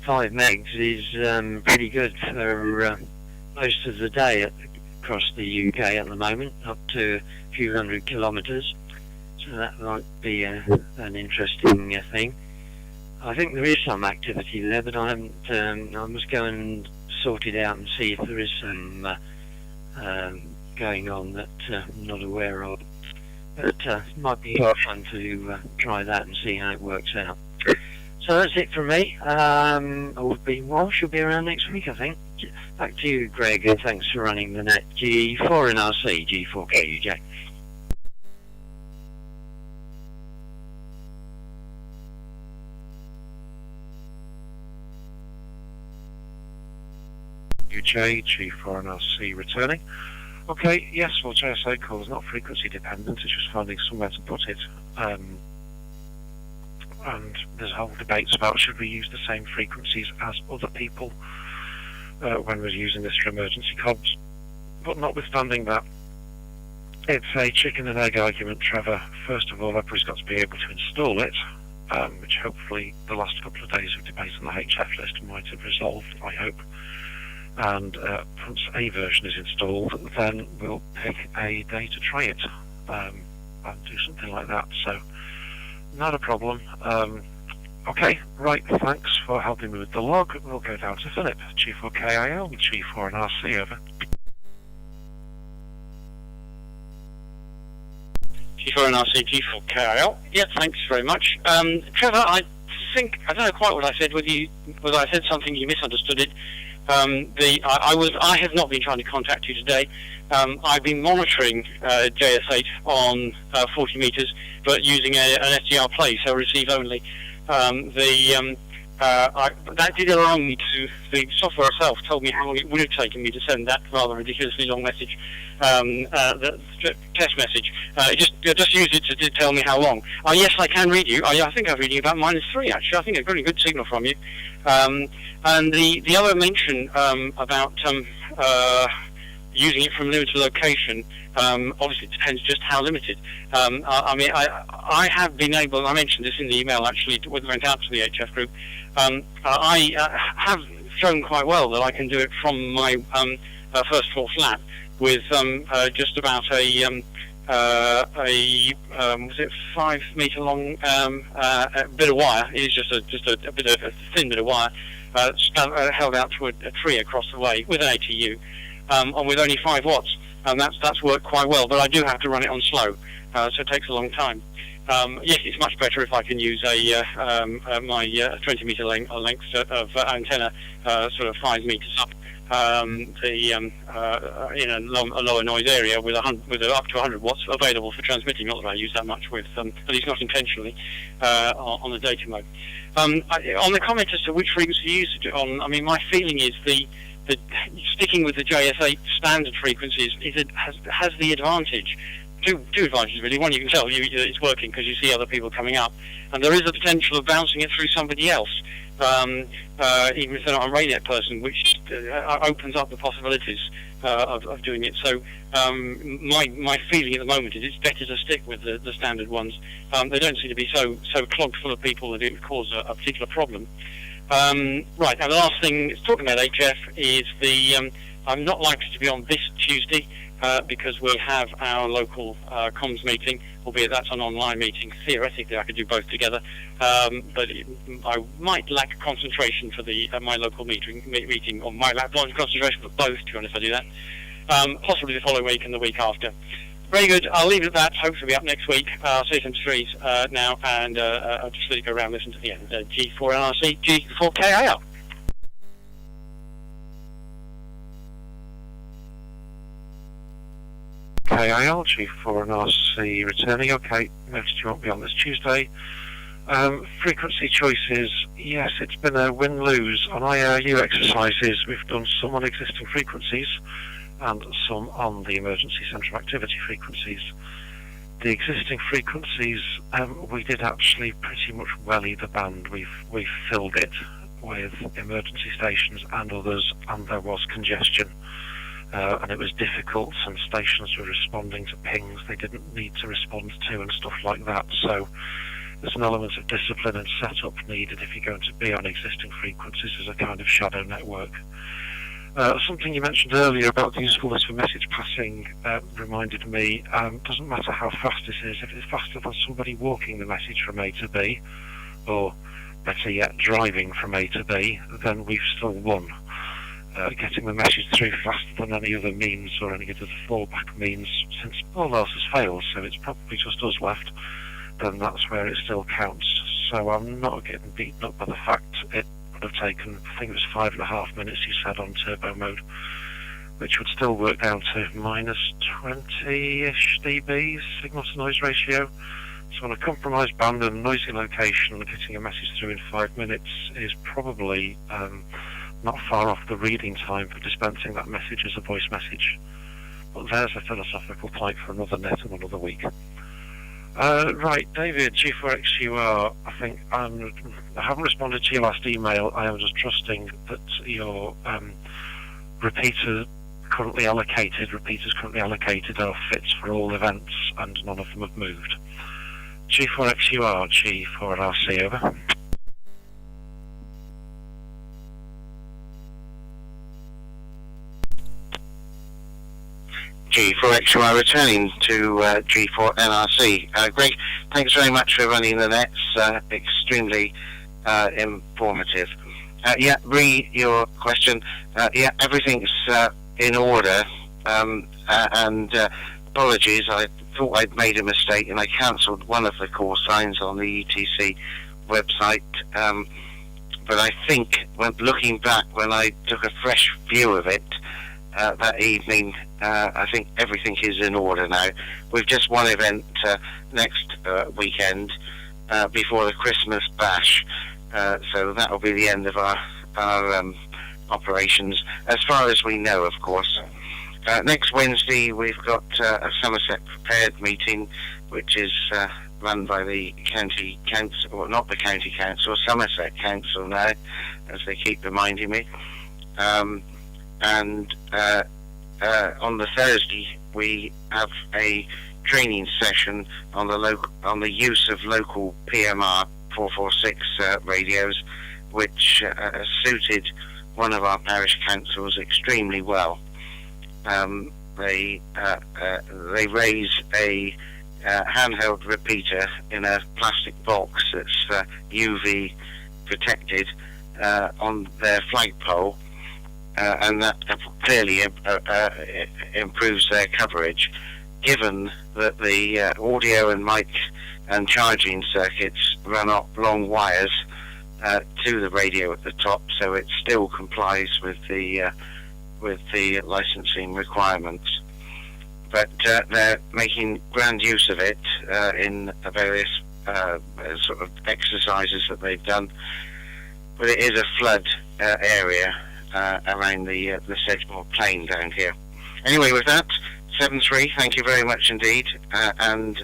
5 megs is pretty good for most of the day across the UK at the moment, up to a few hundred kilometres. So that might be an interesting thing. I think there is some activity there, but I haven't. I must go and sort it out and see if there is some going on that I'm not aware of. But it might be fun to try that and see how it works out. So that's it from me. All being well, she'll be around next week, I think. Back to you, Greg, and thanks for running the net. G4NRC, G4KUJ. UJ, G4NRC returning. Okay, yes, well, JSA call is not frequency dependent, it's just finding somewhere to put it. And there's whole debates about should we use the same frequencies as other people when we're using this for emergency comms. but notwithstanding that, it's a chicken and egg argument, Trevor. First of all, everybody's got to be able to install it, which hopefully the last couple of days of debate on the HF list might have resolved, I hope. And once a version is installed, then we'll pick a day to try it and do something like that. So, not a problem. Okay, right, thanks for helping me with the log. We'll go down to Philip, G4KIL, G4NRC, over. G4NRC, G4KIL. Yeah, thanks very much. Trevor, I don't know quite what I said, whether I said something you misunderstood it. I have not been trying to contact you today. I've been monitoring JS8 on 40 meters, but using an SDR play, so receive only. That did allow me to. The software itself told me how long it would have taken me to send that rather ridiculously long message, the test message. Just used it to tell me how long. Yes, I can read you. I think I was reading about -3 actually. I think a very good signal from you. And the other mention about using it from limited location, obviously it depends just how limited. I have been able, I mentioned this in the email actually when it went out to the HF group, I have shown quite well that I can do it from my first floor flat with just about a was it 5 meter long bit of wire. It is just a thin bit of wire held out to a tree across the way with an ATU. And with only 5 watts, and that's worked quite well. But I do have to run it on slow, so it takes a long time. Yes, it's much better if I can use my 20 meter length of antenna, sort of 5 meters up, in a lower noise area with up to 100 watts available for transmitting. Not that I use that much with, at least not intentionally, on the data mode. On the comment as to which frequency to use it on, I mean, my feeling is sticking with the JS8 standard frequencies has the advantage. Two advantages really. One, you can tell it's working because you see other people coming up, and there is the potential of bouncing it through somebody else, even if they're not a RAYNET person, which opens up the possibilities of doing it. So my feeling at the moment is it's better to stick with the standard ones. They don't seem to be so clogged full of people that it would cause a particular problem. Right, and the last thing, talking about HF, is I'm not likely to be on this Tuesday because we'll have our local comms meeting, albeit that's an online meeting. Theoretically, I could do both together, but I might lack concentration for my local meeting, or might lack concentration for both, to be honest, if I do that. Possibly the following week and the week after. Very good. I'll leave it at that. Hopefully be up next week. I'll say some threes now, and I'll just let it go around, listen to the end. G4NRC, G4KIL. KIL, G4NRC returning. Okay, noticed you won't be on this Tuesday. Frequency choices. Yes, it's been a win-lose. On IRU exercises, we've done some on existing frequencies and some on the emergency centre of activity frequencies. The existing frequencies, we did actually pretty much welly the band. We've filled it with emergency stations and others, and there was congestion, and it was difficult, and stations were responding to pings they didn't need to respond to and stuff like that. So there's an element of discipline and setup needed if you're going to be on existing frequencies as a kind of shadow network. Something you mentioned earlier about the usefulness for message passing reminded me, doesn't matter how fast this is, if it's faster than somebody walking the message from A to B, or better yet driving from A to B, then we've still won. Getting the message through faster than any other means or any other fallback means, since all else has failed, so it's probably just us left, then that's where it still counts. So I'm not getting beaten up by the fact it have taken, I think it was 5.5 minutes you said on turbo mode, which would still work down to -20-ish dBs signal to noise ratio. So on a compromised band and noisy location, getting a message through in 5 minutes is probably not far off the reading time for dispensing that message as a voice message. But there's a philosophical point for another net and another week. Right, David, G4XUR, I think I haven't responded to your last email. I am just trusting that your repeater currently allocated, repeaters currently allocated are fit for all events, and none of them have moved. G4XUR, G4NRC, over. G4XUR returning to G4NRC. Greg, thanks very much for running the nets. Extremely informative. Yeah, your question. Yeah, everything's in order. And apologies, I thought I'd made a mistake and I cancelled one of the call signs on the ETC website. But I think, when looking back, when I took a fresh view of it that evening, I think everything is in order now. We've just one event next weekend before the Christmas bash, so that will be the end of our operations, as far as we know, of course. Next Wednesday we've got a Somerset Prepared meeting, which is run by the County Council, or not the County Council, Somerset Council now, as they keep reminding me. And on the Thursday we have a training session on the use of local PMR 446 radios, which suited one of our parish councils extremely well. They raise a handheld repeater in a plastic box that's UV protected on their flagpole, and that clearly improves their coverage, given that the audio and mic and charging circuits run up long wires to the radio at the top, so it still complies with the licensing requirements. But they're making grand use of it in various sort of exercises that they've done. But it is a flood area around the Sedgemoor Plain down here. Anyway, with that, 7-3, thank you very much indeed. And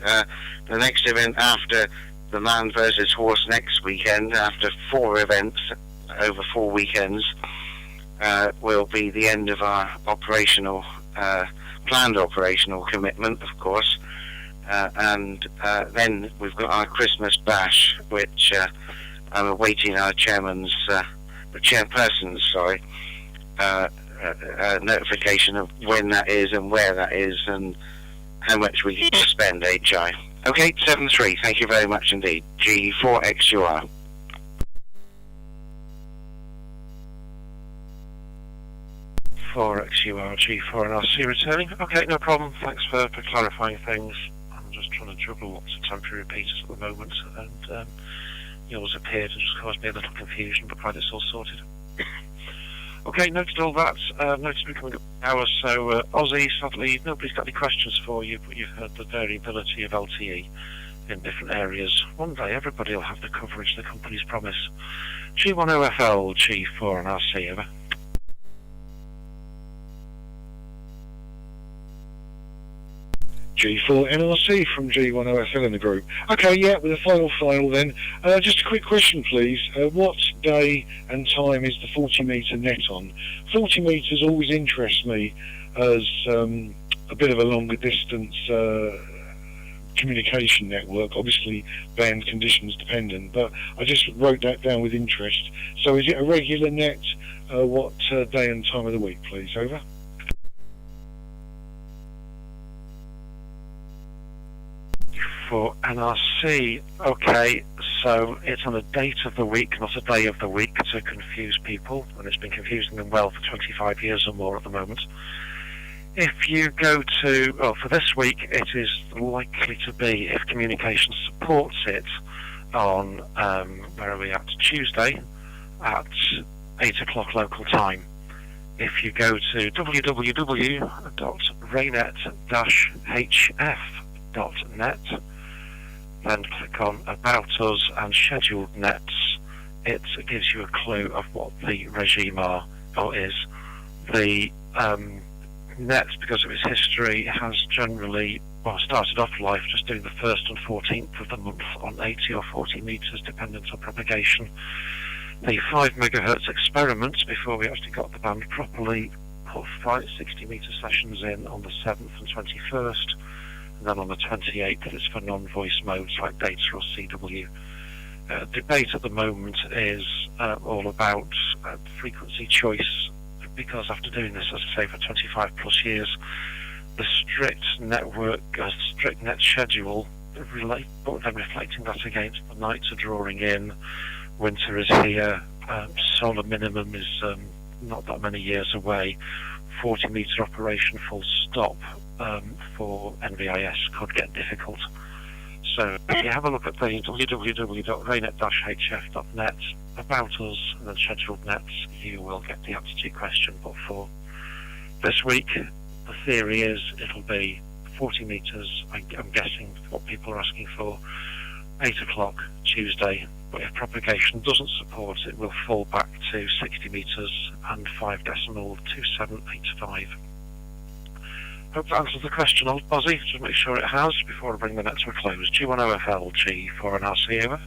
the next event after the Man versus Horse next weekend, after 4 events over 4 weekends, will be the end of our operational, planned operational commitment, of course. And then we've got our Christmas bash, which I'm awaiting our chairperson's notification of when that is and where that is and how much we can spend, HI. Okay, 7-3, thank you very much indeed. G4XUR. G4XUR, G4NRC returning. Okay, no problem. Thanks for clarifying things. I'm just trying to juggle lots of temporary repeaters at the moment, and yours appeared and just caused me a little confusion, but glad it's all sorted. Okay, noted all that. Noted we're coming up hours, so Aussie, sadly, nobody's got any questions for you, but you've heard the variability of LTE in different areas. One day everybody will have the coverage the companies promise. G10FL, G4NRC, over. G4NRC from G10FL in the group. Okay, yeah, with the final file then. Just a quick question, please. What day and time is the 40 metre net on? 40 metres always interests me as a bit of a longer distance communication network, obviously band conditions dependent, but I just wrote that down with interest. So is it a regular net? What day and time of the week, please? Over. For NRC, okay, so it's on a date of the week, not a day of the week, to confuse people, and it's been confusing them well for 25 years or more at the moment. If you go to, well, for this week, it is likely to be, if communication supports it, on, where are we at, Tuesday, at 8 o'clock local time. If you go to www.raynet-hf.net, then click on About Us and Scheduled Nets, it gives you a clue of what the regime is. The net, because of its history, has generally started off life just doing the 1st and 14th of the month on 80 or 40 metres, dependent on propagation. The 5 megahertz experiment, before we actually got the band properly put 60-metre sessions in on the 7th and 21st, and then on the 28th it's for non-voice modes like data or CW. Debate at the moment is all about frequency choice, because after doing this, as I say, for 25 plus years, the strict net schedule, but then reflecting that against the nights are drawing in, winter is here, solar minimum is not that many years away, 40-metre operation full stop for NVIS could get difficult. So if you have a look at the www.raynet-hf.net about us and then scheduled nets, you will get the answer to your question. But for this week, the theory is it'll be 40 metres, I'm guessing what people are asking for, 8 o'clock Tuesday, but if propagation doesn't support it, we'll fall back to 60 metres and 5.2785. Hope that answers the question, old Bozzy. Just make sure it has before I bring the net to a close. G10FL, G4NRC, over.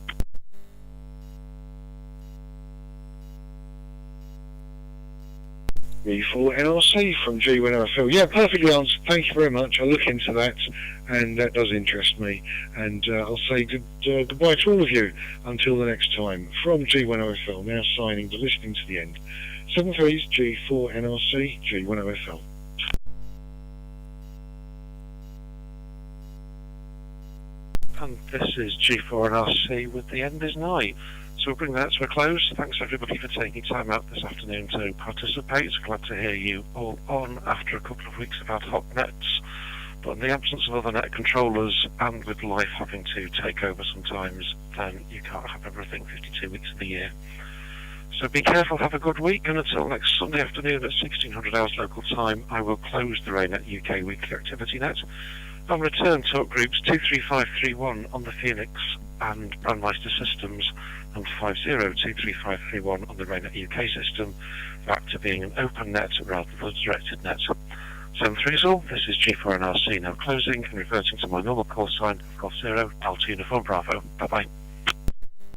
G4NRC from G10FL. Yeah, perfectly answered. Thank you very much. I'll look into that, and that does interest me. And I'll say goodbye to all of you until the next time. From G10FL, now signing, but listening to the end. 7-3's G4NRC, G10FL. And this is G4NRC with the end is nigh. So we'll bring that to a close. Thanks everybody for taking time out this afternoon to participate. Glad to hear you all on after a couple of weeks of ad hoc nets. But in the absence of other net controllers, and with life having to take over sometimes, then you can't have everything 52 weeks of the year. So be careful, have a good week, and until next Sunday afternoon at 1600 hours local time, I will close the RAYNET-UK weekly activity net and return talk groups 23531 on the Pheonix and Brandmeister systems and 50233531 on the RAYNET-UK system, back to being an open net rather than a directed net. 7-3's all, this is G4NRC now closing and reverting to my normal call sign of Golf 0, Altoona 4 Bravo. Bye bye.